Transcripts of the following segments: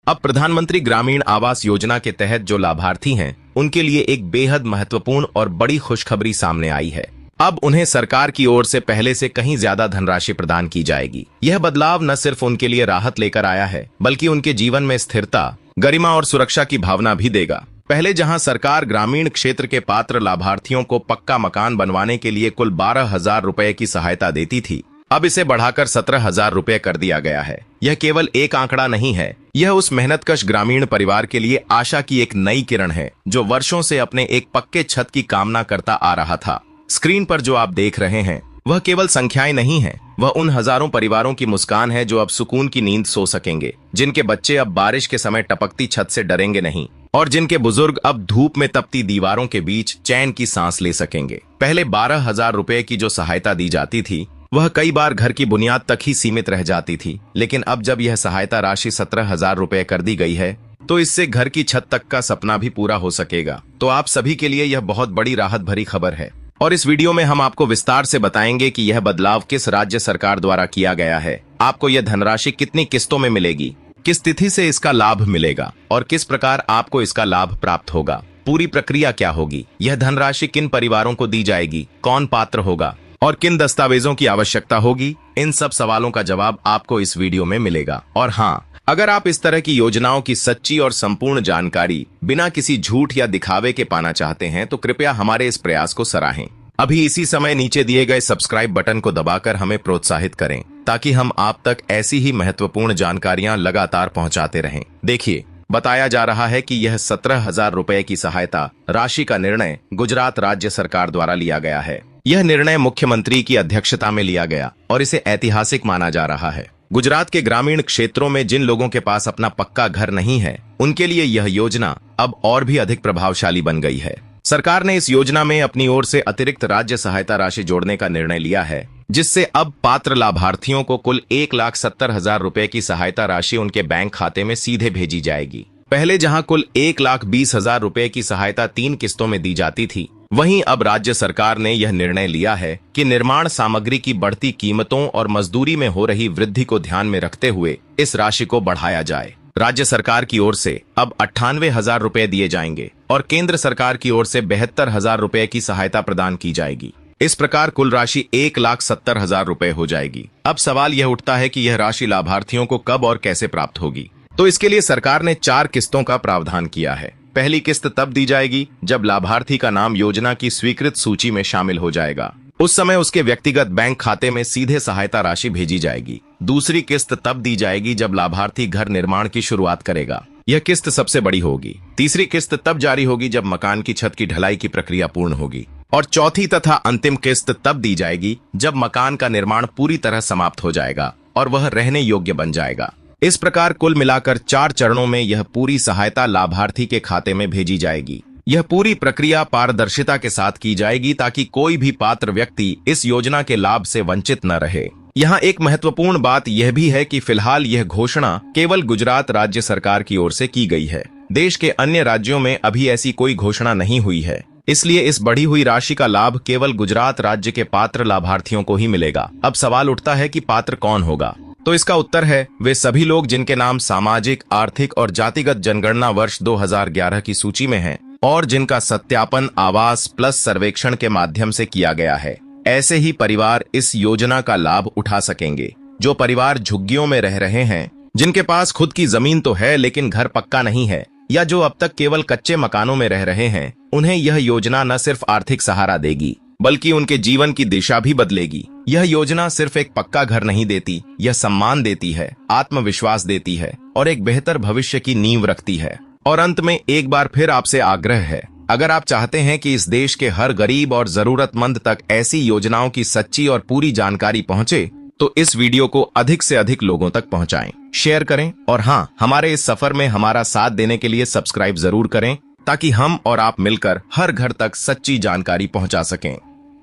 अब प्रधानमंत्री ग्रामीण आवास योजना के तहत जो लाभार्थी हैं, उनके लिए एक बेहद महत्वपूर्ण और बड़ी खुशखबरी सामने आई है। अब उन्हें सरकार की ओर से पहले से कहीं ज्यादा धनराशि प्रदान की जाएगी। यह बदलाव न सिर्फ उनके लिए राहत लेकर आया है, बल्कि उनके जीवन में स्थिरता, गरिमा और सुरक्षा की भावना भी देगा। पहले जहां सरकार ग्रामीण क्षेत्र के पात्र लाभार्थियों को पक्का मकान बनवाने के लिए कुल 12,000 रुपए की सहायता देती थी, अब इसे बढ़ाकर 17,000 रुपए कर दिया गया है। यह केवल एक आंकड़ा नहीं है, यह उस मेहनतकश ग्रामीण परिवार के लिए आशा की एक नई किरण है, जो वर्षों से अपने एक पक्के छत की कामना करता आ रहा था। स्क्रीन पर जो आप देख रहे हैं, वह केवल संख्याएं नहीं है, वह उन हजारों परिवारों की मुस्कान है जो अब सुकून की नींद सो सकेंगे, जिनके बच्चे अब बारिश के समय टपकती छत से डरेंगे नहीं, और जिनके बुजुर्ग अब धूप में तपती दीवारों के बीच चैन की सांस ले सकेंगे। पहले 12,000 रुपए की जो सहायता दी जाती थी, वह कई बार घर की बुनियाद तक ही सीमित रह जाती थी, लेकिन अब जब यह सहायता राशि 17,000 रुपए कर दी गई है, तो इससे घर की छत तक का सपना भी पूरा हो सकेगा। तो आप सभी के लिए यह बहुत बड़ी राहत भरी खबर है, और इस वीडियो में हम आपको विस्तार से बताएंगे कि यह बदलाव किस राज्य सरकार द्वारा किया गया है, आपको यह धनराशि कितनी किस्तों में मिलेगी, किस तिथि से इसका लाभ मिलेगा और किस प्रकार आपको इसका लाभ प्राप्त होगा, पूरी प्रक्रिया क्या होगी, यह धनराशि किन परिवारों को दी जाएगी, कौन पात्र होगा और किन दस्तावेजों की आवश्यकता होगी। इन सब सवालों का जवाब आपको इस वीडियो में मिलेगा। और हाँ, अगर आप इस तरह की योजनाओं की सच्ची और संपूर्ण जानकारी बिना किसी झूठ या दिखावे के पाना चाहते हैं, तो कृपया हमारे इस प्रयास को सराहें। अभी इसी समय नीचे दिए गए सब्सक्राइब बटन को दबाकर हमें प्रोत्साहित करें, ताकि हम आप तक ऐसी ही महत्वपूर्ण जानकारियां लगातार पहुंचाते रहें। देखिए, बताया जा रहा है कि यह 17,000 रुपए की सहायता राशि का निर्णय गुजरात राज्य सरकार द्वारा लिया गया है। यह निर्णय मुख्यमंत्री की अध्यक्षता में लिया गया और इसे ऐतिहासिक माना जा रहा है। गुजरात के ग्रामीण क्षेत्रों में जिन लोगों के पास अपना पक्का घर नहीं है, उनके लिए यह योजना अब और भी अधिक प्रभावशाली बन गई है। सरकार ने इस योजना में अपनी ओर से अतिरिक्त राज्य सहायता राशि जोड़ने का निर्णय लिया है, जिससे अब पात्र लाभार्थियों को कुल 1,70,000 रुपए की सहायता राशि उनके बैंक खाते में सीधे भेजी जाएगी। पहले जहां कुल 1,20,000 रुपए की सहायता 3 किस्तों में दी जाती थी, वहीं अब राज्य सरकार ने यह निर्णय लिया है कि निर्माण सामग्री की बढ़ती कीमतों और मजदूरी में हो रही वृद्धि को ध्यान में रखते हुए इस राशि को बढ़ाया जाए। राज्य सरकार की ओर से अब 98,000 रुपए दिए जाएंगे और केंद्र सरकार की ओर से 72,000 रुपए की सहायता प्रदान की जाएगी। इस प्रकार कुल राशि 1,70,000 रुपए हो जाएगी। अब सवाल यह उठता है कि यह राशि लाभार्थियों को कब और कैसे प्राप्त होगी। तो इसके लिए सरकार ने 4 किस्तों का प्रावधान किया है। पहली किस्त तब दी जाएगी जब लाभार्थी का नाम योजना की स्वीकृत सूची में शामिल हो जाएगा। उस समय उसके व्यक्तिगत बैंक खाते में सीधे सहायता राशि भेजी जाएगी। दूसरी किस्त तब दी जाएगी जब लाभार्थी घर निर्माण की शुरुआत करेगा। यह किस्त सबसे बड़ी होगी। तीसरी किस्त तब जारी होगी जब मकान की छत की ढलाई की प्रक्रिया पूर्ण होगी। और चौथी तथा अंतिम किस्त तब दी जाएगी जब मकान का निर्माण पूरी तरह समाप्त हो जाएगा और वह रहने योग्य बन जाएगा। इस प्रकार कुल मिलाकर 4 चरणों में यह पूरी सहायता लाभार्थी के खाते में भेजी जाएगी। यह पूरी प्रक्रिया पारदर्शिता के साथ की जाएगी, ताकि कोई भी पात्र व्यक्ति इस योजना के लाभ से वंचित न रहे। यहाँ एक महत्वपूर्ण बात यह भी है कि फिलहाल यह घोषणा केवल गुजरात राज्य सरकार की ओर से की गई है। देश के अन्य राज्यों में अभी ऐसी कोई घोषणा नहीं हुई है, इसलिए इस बढ़ी हुई राशि का लाभ केवल गुजरात राज्य के पात्र लाभार्थियों को ही मिलेगा। अब सवाल उठता है कि पात्र कौन होगा। तो इसका उत्तर है, वे सभी लोग जिनके नाम सामाजिक, आर्थिक और जातिगत जनगणना वर्ष 2011 की सूची में हैं और जिनका सत्यापन आवास प्लस सर्वेक्षण के माध्यम से किया गया है। ऐसे ही परिवार इस योजना का लाभ उठा सकेंगे। जो परिवार झुग्गियों में रह रहे हैं, जिनके पास खुद की जमीन तो है लेकिन घर पक्का नहीं है, या जो अब तक केवल कच्चे मकानों में रह रहे हैं, उन्हें यह योजना न सिर्फ आर्थिक सहारा देगी, बल्कि उनके जीवन की दिशा भी बदलेगी। यह योजना सिर्फ एक पक्का घर नहीं देती, यह सम्मान देती है, आत्मविश्वास देती है और एक बेहतर भविष्य की नींव रखती है। और अंत में एक बार फिर आपसे आग्रह है, अगर आप चाहते हैं कि इस देश के हर गरीब और जरूरतमंद तक ऐसी योजनाओं की सच्ची और पूरी जानकारी पहुंचे, तो इस वीडियो को अधिक से अधिक लोगों तक पहुंचाएं, शेयर करें और हाँ, हमारे इस सफर में हमारा साथ देने के लिए सब्सक्राइब जरूर करें, ताकि हम और आप मिलकर हर घर तक सच्ची जानकारी पहुंचा सकें।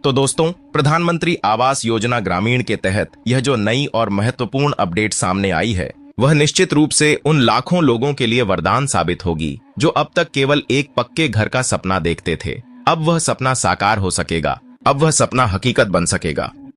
तो दोस्तों, प्रधानमंत्री आवास योजना ग्रामीण के तहत यह जो नई और महत्वपूर्ण अपडेट सामने आई है, वह निश्चित रूप से उन लाखों लोगों के लिए वरदान साबित होगी जो अब तक केवल एक पक्के घर का सपना देखते थे। अब वह सपना साकार हो सकेगा, अब वह सपना हकीकत बन सकेगा।